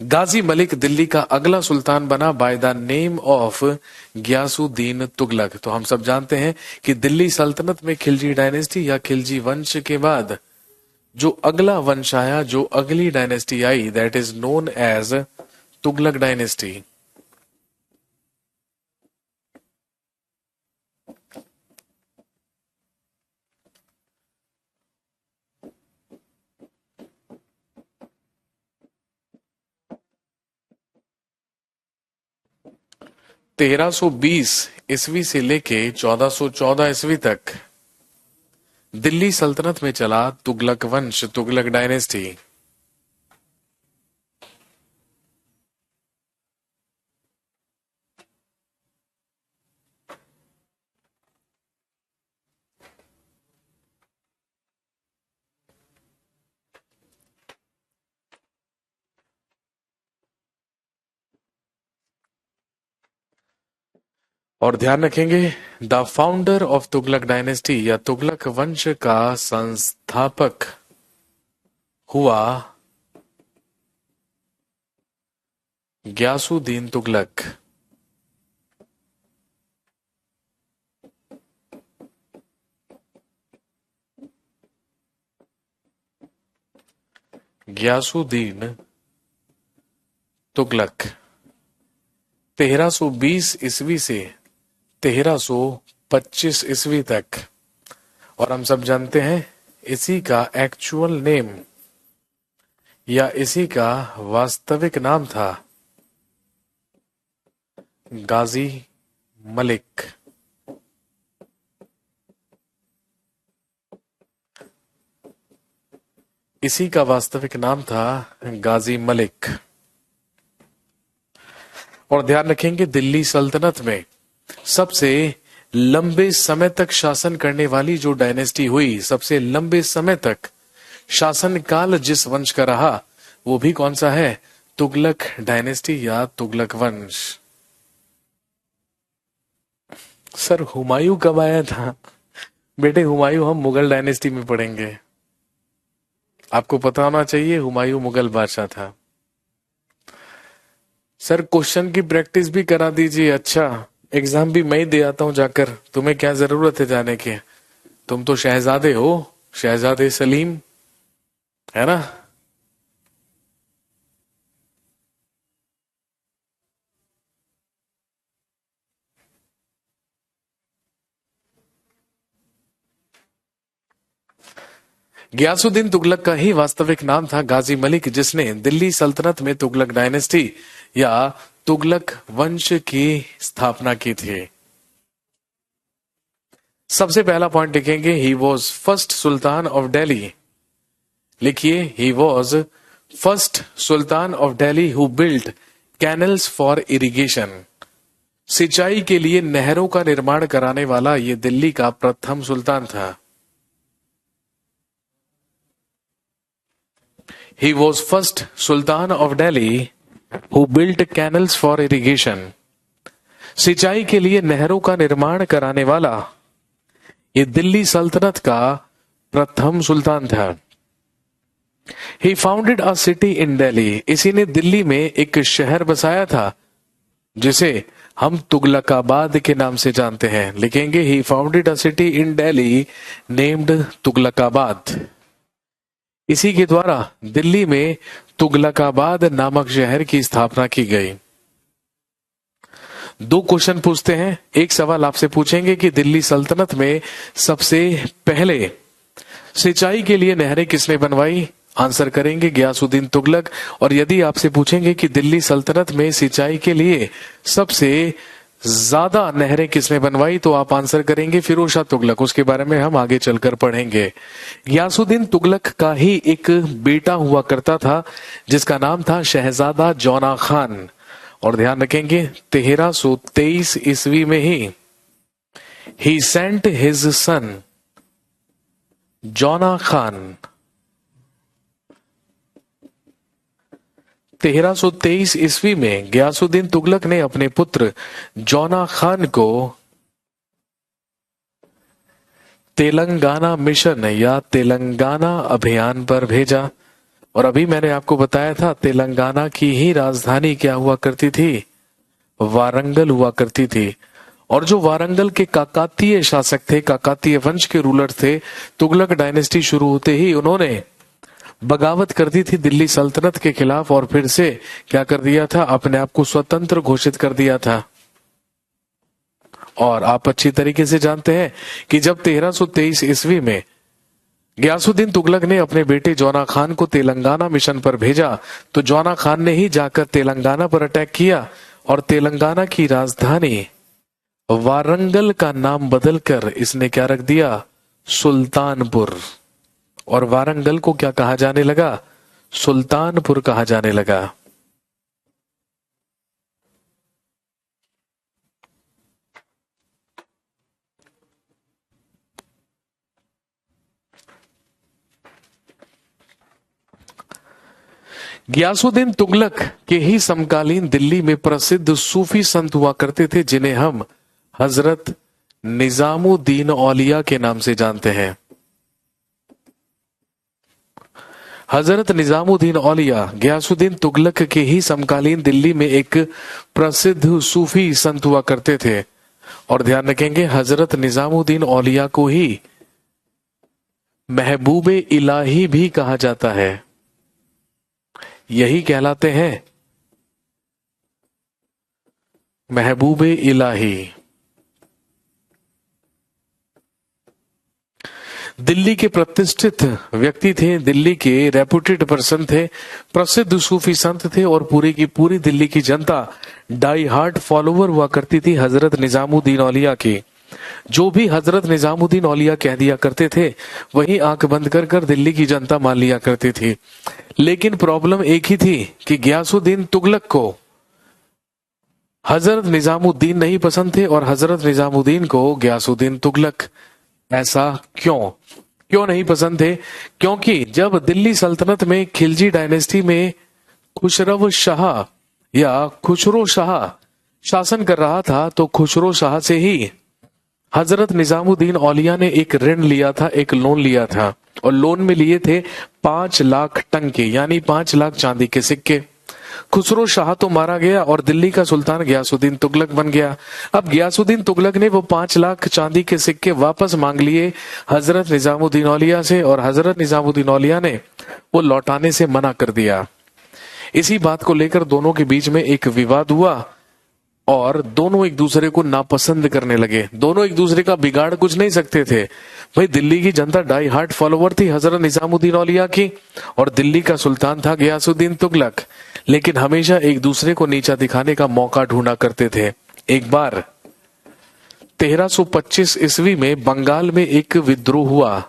गाजी मलिक दिल्ली का अगला सुल्तान बना by the name of Ghiyasuddin Tughlaq. तो हम सब जानते हैं कि दिल्ली सल्तनत में खिलजी डायनेस्टी या खिलजी वंश के बाद जो अगला वंश आया, जो अगली डायनेस्टी आई, that is known as Tughlaq dynasty. तेरह सौ बीस ईस्वी से लेके 1414 ईस्वी तक दिल्ली सल्तनत में चला तुगलक वंश, तुगलक डायनेस्टी। और ध्यान रखेंगे, the founder of Tughlaq dynasty या तुगलक वंश का संस्थापक हुआ ग्यासुद्दीन तुगलक। ग्यासुद्दीन तुगलक 1320 ईस्वी से 1325 ईस्वी तक। और हम सब जानते हैं इसी का एक्चुअल नेम या इसी का वास्तविक नाम था गाजी मलिक। इसी का वास्तविक नाम था गाजी मलिक। और ध्यान रखेंगे, दिल्ली सल्तनत में सबसे लंबे समय तक शासन करने वाली जो डायनेस्टी हुई, सबसे लंबे समय तक शासन काल जिस वंश का रहा, वो भी कौन सा है? तुगलक डायनेस्टी या तुगलक वंश। सर हुमायूं कब आया था? बेटे हुमायूं हम मुगल डायनेस्टी में पढ़ेंगे, आपको पता होना चाहिए हुमायूं मुगल बादशाह था। सर क्वेश्चन की प्रैक्टिस भी करा दीजिए। अच्छा एग्जाम भी मैं ही दे आता हूं जाकर, तुम्हें क्या जरूरत है जाने की? तुम तो शहजादे हो, शहजादे सलीम, है ना? ग्यासुद्दीन तुगलक का ही वास्तविक नाम था गाजी मलिक, जिसने दिल्ली सल्तनत में तुगलक डायनेस्टी या तुगलक वंश की स्थापना की थी। सबसे पहला पॉइंट लिखेंगे, he was first sultan of Delhi. लिखिए, he was first sultan of Delhi who built canals for irrigation. सिंचाई के लिए नहरों का निर्माण कराने वाला ये दिल्ली का प्रथम सुल्तान था। He was first Sultan of Delhi who built canals for irrigation. सिंचाई के लिए नहरों का निर्माण कराने वाला ये दिल्ली सल्तनत का प्रथम सुल्तान था। He founded a city in Delhi. इसी ने दिल्ली में एक शहर बसाया था जिसे हम तुगलकाबाद के नाम से जानते हैं। लिखेंगे, He founded a city in Delhi named Tughlakabad. इसी के द्वारा दिल्ली में तुगलकाबाद नामक शहर की स्थापना की गई। दो क्वेश्चन पूछते हैं। एक सवाल आपसे पूछेंगे कि दिल्ली सल्तनत में सबसे पहले सिंचाई के लिए नहरें किसने बनवाई? आंसर करेंगे ग्यासुद्दीन तुगलक। और यदि आपसे पूछेंगे कि दिल्ली सल्तनत में सिंचाई के लिए सबसे ज्यादा नहरें किसने बनवाई, तो आप आंसर करेंगे फिरोज शाह तुगलक। उसके बारे में हम आगे चलकर पढ़ेंगे। ग्यासुद्दीन तुगलक का ही एक बेटा हुआ करता था जिसका नाम था शहजादा जौना खान। और ध्यान रखेंगे, 1323 ईस्वी में ही सेंट हिज सन जौना खान। 1323 ईस्वी में ग्यासुद्दीन तुगलक ने अपने पुत्र जौना खान को तेलंगाना मिशन या तेलंगाना अभियान पर भेजा। और अभी मैंने आपको बताया था तेलंगाना की ही राजधानी क्या हुआ करती थी? वारंगल हुआ करती थी। और जो वारंगल के काकातीय शासक थे, काकातीय वंश के रूलर थे, तुगलक डायनेस्टी शुरू होते ही उन्होंने बगावत कर दी थी दिल्ली सल्तनत के खिलाफ और फिर से क्या कर दिया था? अपने आप को स्वतंत्र घोषित कर दिया था। और आप अच्छी तरीके से जानते हैं कि जब 1323 ईस्वी में ग्यासुद्दीन तुगलक ने अपने बेटे जौना खान को तेलंगाना मिशन पर भेजा, तो जौना खान ने ही जाकर तेलंगाना पर अटैक किया और तेलंगाना की राजधानी वारंगल का नाम बदलकर इसने क्या रख दिया? सुल्तानपुर। और वारंगल को क्या कहा जाने लगा? सुल्तानपुर कहा जाने लगा। ग्यासुद्दीन तुगलक के ही समकालीन दिल्ली में प्रसिद्ध सूफी संत हुआ करते थे जिन्हें हम हजरत निजामुद्दीन औलिया के नाम से जानते हैं। हजरत निजामुद्दीन औलिया गयासुद्दीन तुगलक के ही समकालीन दिल्ली में एक प्रसिद्ध सूफी संत हुआ करते थे। और ध्यान रखेंगे, हजरत निजामुद्दीन औलिया को ही महबूबे इलाही भी कहा जाता है। यही कहलाते हैं महबूबे इलाही। दिल्ली के प्रतिष्ठित व्यक्ति थे, दिल्ली के रेपुटेड पर्सन थे, प्रसिद्ध सूफी संत थे और पूरी की पूरी दिल्ली की जनता डाई हार्ट फॉलोवर हुआ करती थी हजरत निजामुद्दीन औलिया की। जो भी हजरत निजामुद्दीन औलिया कह दिया करते थे वही आंख बंद कर कर दिल्ली की जनता मान लिया करती थी। लेकिन प्रॉब्लम एक ही थी कि गयासुद्दीन तुगलक को हजरत निजामुद्दीन नहीं पसंद थे और हजरत निजामुद्दीन को गयासुद्दीन तुगलक। ऐसा क्यों नहीं पसंद थे? क्योंकि जब दिल्ली सल्तनत में खिलजी डायनेस्टी में खुसरव शाह या खुसरो शाह शासन कर रहा था तो खुसरो शाह से ही हजरत निजामुद्दीन औलिया ने एक ऋण लिया था, एक लोन लिया था और लोन में लिए थे 5 लाख टंके यानी 5 लाख चांदी के सिक्के। खुसरो शाह तो मारा गया और दिल्ली का सुल्तान गयासुद्दीन तुगलक बन गया। अब गयासुद्दीन तुगलक ने वो 5 लाख चांदी के सिक्के वापस मांग लिए हजरत निजामुद्दीन औलिया से और हजरत निजामुद्दीन औलिया ने वो लौटाने से मना कर दिया। इसी बात को लेकर दोनों के बीच में एक विवाद हुआ और दोनों एक दूसरे को नापसंद करने लगे। दोनों एक दूसरे का बिगाड़ कुछ नहीं सकते थे। भाई दिल्ली की जनता डाई हार्ट फॉलोवर थी हजरत निजामुद्दीन औलिया की और दिल्ली का सुल्तान था गयासुद्दीन तुगलक, लेकिन हमेशा एक दूसरे को नीचा दिखाने का मौका ढूंढा करते थे। एक बार 1325 ईस्वी में बंगाल में एक विद्रोह हुआ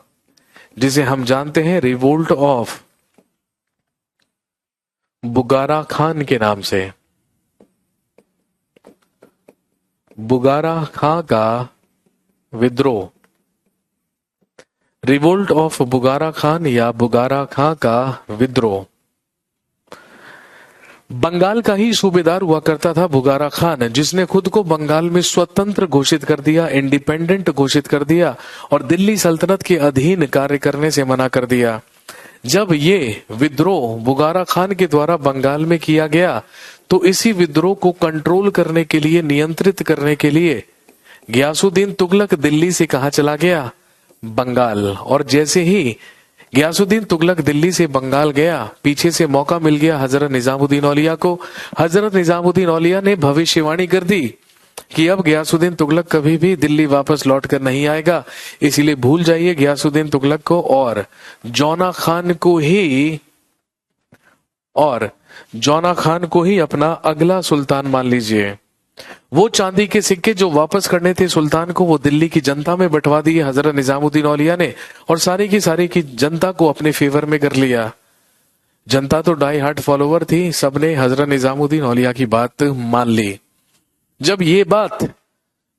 जिसे हम जानते हैं रिवोल्ट ऑफ बुगारा खान के नाम से। बुगारा खां का विद्रोह, रिवोल्ट ऑफ बुगारा खान या बुगारा खां का विद्रोह। बंगाल का ही सूबेदार हुआ करता था बुगारा खान, जिसने खुद को बंगाल में स्वतंत्र घोषित कर दिया, इंडिपेंडेंट घोषित कर दिया और दिल्ली सल्तनत के अधीन कार्य करने से मना कर दिया। जब ये विद्रोह बुगारा खान के द्वारा बंगाल में किया गया तो इसी विद्रोह को कंट्रोल करने के लिए, नियंत्रित करने के लिए गयासुद्दीन तुगलक दिल्ली से कहा चला गया? बंगाल। और जैसे ही गयासुद्दीन तुगलक दिल्ली से बंगाल गया, पीछे से मौका मिल गया हजरत निजामुद्दीन औलिया को। हजरत निजामुद्दीन औलिया ने भविष्यवाणी कर दी कि अब गयासुद्दीन तुगलक कभी भी दिल्ली वापस लौट कर नहीं आएगा, इसीलिए भूल जाइए गयासुद्दीन तुगलक को और जौना खान को ही अपना अगला सुल्तान मान लीजिए। वो चांदी के सिक्के जो वापस करने थे सुल्तान को, वो दिल्ली की जनता में बंटवा दिए हजरत निजामुद्दीन औलिया ने और सारी की जनता को अपने फेवर में कर लिया। जनता तो डाई हार्ट फॉलोवर थी, सबने हजरत निजामुद्दीन औलिया की बात मान ली। जब ये बात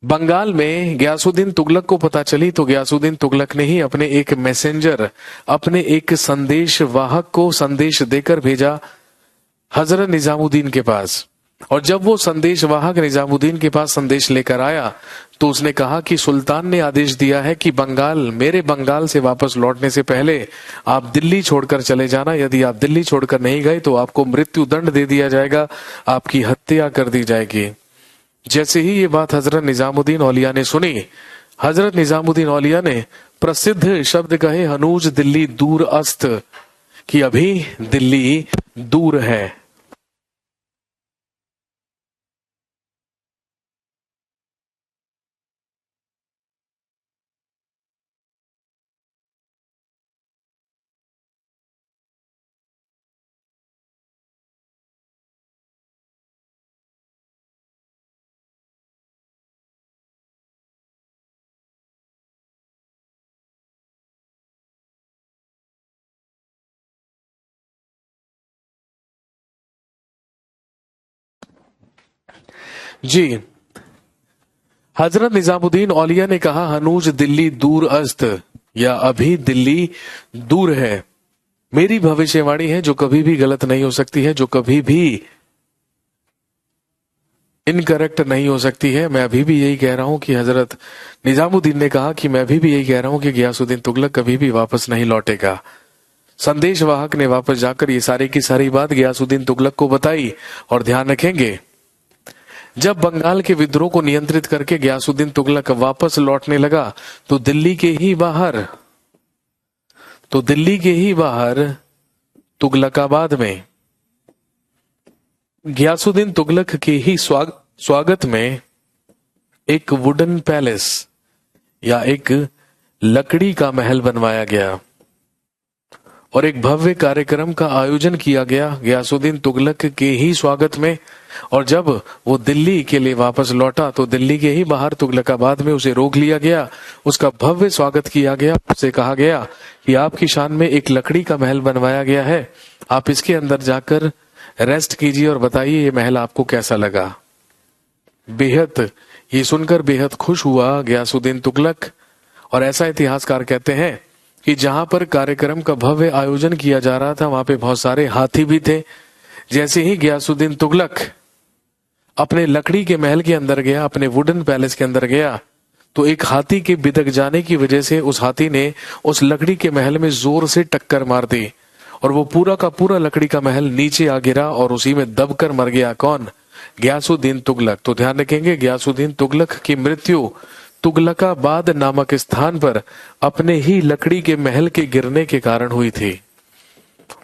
बंगाल में गयासुद्दीन तुगलक को पता चली तो गयासुद्दीन तुगलक ने ही अपने एक मैसेंजर, अपने एक संदेश वाहक को संदेश देकर भेजा हजरत निजामुद्दीन के पास। और जब वो संदेश वाहक निजामुद्दीन के पास संदेश लेकर आया तो उसने कहा कि सुल्तान ने आदेश दिया है कि मेरे बंगाल से वापस लौटने से पहले आप दिल्ली छोड़कर चले जाना। यदि आप दिल्ली छोड़कर नहीं गए तो आपको मृत्यु दंड दे दिया जाएगा, आपकी हत्या कर दी जाएगी। जैसे ही ये बात हजरत निजामुद्दीन औलिया ने सुनी, हजरत निजामुद्दीन औलिया ने प्रसिद्ध शब्द कहे, हनूज दिल्ली दूर अस्त, कि अभी दिल्ली दूर है। जी, हजरत निजामुद्दीन औलिया ने कहा, हनूज दिल्ली दूर अस्त या अभी दिल्ली दूर है। मेरी भविष्यवाणी है जो कभी भी गलत नहीं हो सकती है, जो कभी भी इनकरेक्ट नहीं हो सकती है। मैं अभी भी यही कह रहा हूं कि हजरत निजामुद्दीन ने कहा कि मैं अभी भी यही कह रहा हूं कि गियासुद्दीन तुगलक कभी भी वापस नहीं लौटेगा। संदेशवाहक ने वापस जाकर ये सारी की सारी बात गियासुद्दीन तुगलक को बताई। और ध्यान रखेंगे, जब बंगाल के विद्रोह को नियंत्रित करके गियासुद्दीन तुगलक वापस लौटने लगा तो दिल्ली के ही बाहर तुगलकाबाद में गियासुद्दीन तुगलक के ही स्वागत में एक वुडन पैलेस या एक लकड़ी का महल बनवाया गया और एक भव्य कार्यक्रम का आयोजन किया गया गियासुद्दीन तुगलक के ही स्वागत में। और जब वो दिल्ली के लिए वापस लौटा तो दिल्ली के ही बाहर तुगलकाबाद में उसे रोक लिया गया, उसका भव्य स्वागत किया गया। उससे कहा गया कि आपकी शान में एक लकड़ी का महल बनवाया गया है, आप इसके अंदर जाकर रेस्ट कीजिए और बताइए ये महल आपको कैसा लगा। ये सुनकर बेहद खुश हुआ गियासुद्दीन तुगलक। और ऐसा इतिहासकार कहते हैं कि जहां पर कार्यक्रम का भव्य आयोजन किया जा रहा था वहां पे बहुत सारे हाथी भी थे। जैसे ही गियासुद्दीन तुगलक अपने लकड़ी के महल के अंदर गया, अपने वुडन पैलेस के अंदर गया, तो एक हाथी के बिदक जाने की वजह से उस हाथी ने उस लकड़ी के महल में जोर से टक्कर मार दी और वो पूरा का पूरा लकड़ी का महल नीचे आ गिरा और उसी में दबकर मर गया। कौन? गियासुद्दीन तुगलक। तो ध्यान रखेंगे, गियासुद्दीन तुगलक की मृत्यु तुगलकाबाद नामक स्थान पर अपने ही लकड़ी के महल के गिरने के कारण हुई थी।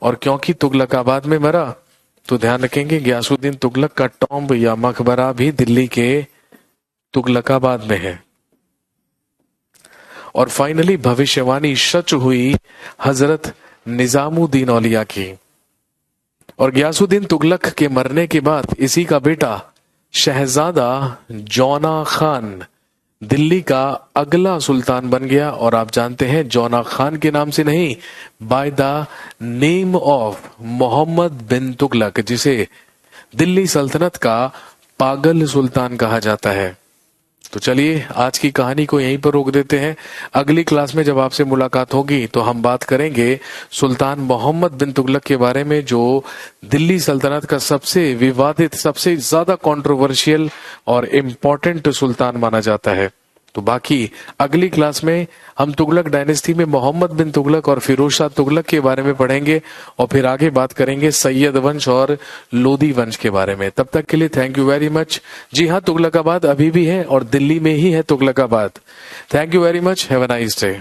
और क्योंकि तुगलकाबाद में मरा तो ध्यान रखेंगे गियासुद्दीन तुगलक का टॉम्ब या मकबरा भी दिल्ली के तुगलकाबाद में है। और फाइनली भविष्यवाणी सच हुई हजरत निजामुद्दीन औलिया की। और गियासुद्दीन तुगलक के मरने के बाद इसी का बेटा शहजादा जौना खान दिल्ली का अगला सुल्तान बन गया। और आप जानते हैं जौना खान के नाम से नहीं, by the name of Mohammad bin Tughlaq, जिसे दिल्ली सल्तनत का पागल सुल्तान कहा जाता है। तो चलिए आज की कहानी को यहीं पर रोक देते हैं। अगली क्लास में जब आपसे मुलाकात होगी तो हम बात करेंगे सुल्तान मोहम्मद बिन तुगलक के बारे में, जो दिल्ली सल्तनत का सबसे विवादित, सबसे ज्यादा कंट्रोवर्शियल और इम्पोर्टेंट सुल्तान माना जाता है। तो बाकी अगली क्लास में हम तुगलक डायनेस्टी में मोहम्मद बिन तुगलक और फिरोज शाह तुगलक के बारे में पढ़ेंगे और फिर आगे बात करेंगे सैयद वंश और लोदी वंश के बारे में। तब तक के लिए थैंक यू वेरी मच। जी हाँ, तुगलकाबाद अभी भी है और दिल्ली में ही है Tughlaqabad. Thank you very much. Have a nice day.